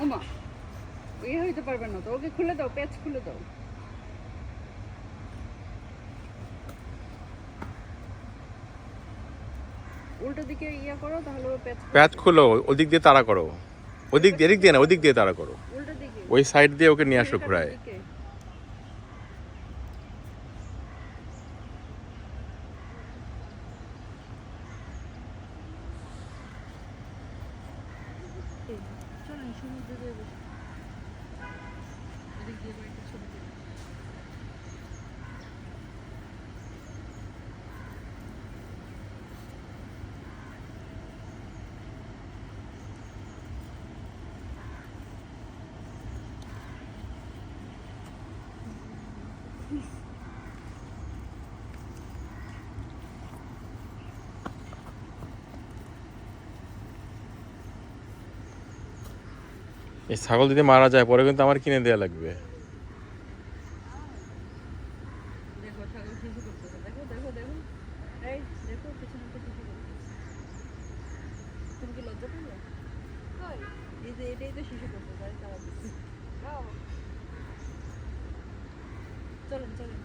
ওমা ইয়ে হইতে পারবে না তো, ওকে খুলে দাও, প্যাচ খুলে দাও। উল্টো দিকে ইয়া করো, তাহলে ও প্যাচ খুলো, ওদিক দিয়ে তাড়া করো। ওদিক দিয়ে, এদিক দিয়ে না, ওদিক দিয়ে তাড়া করো। উল্টো দিকে, ওই সাইড দিয়ে ওকে নিয়ে আসো ঘুরায়। চলেন সমুদ্র দিয়ে বসে এদিক দিয়ে একটা ছবি তুলি। এই ছাগল যদি মারা যায় পরে কিন্তু আমার কিনে দেওয়া লাগবে। দেখো ছাগল শিশু করতেছে, দেখো দেখো দেখো, এই দেখো পিছনে একটা শিশু করতেছে। তুমি কি লজ্জা পেলে? এই যে এটাই তো শিশু করতেছে, তাই তারা দিচ্ছে। চলেন চলেন।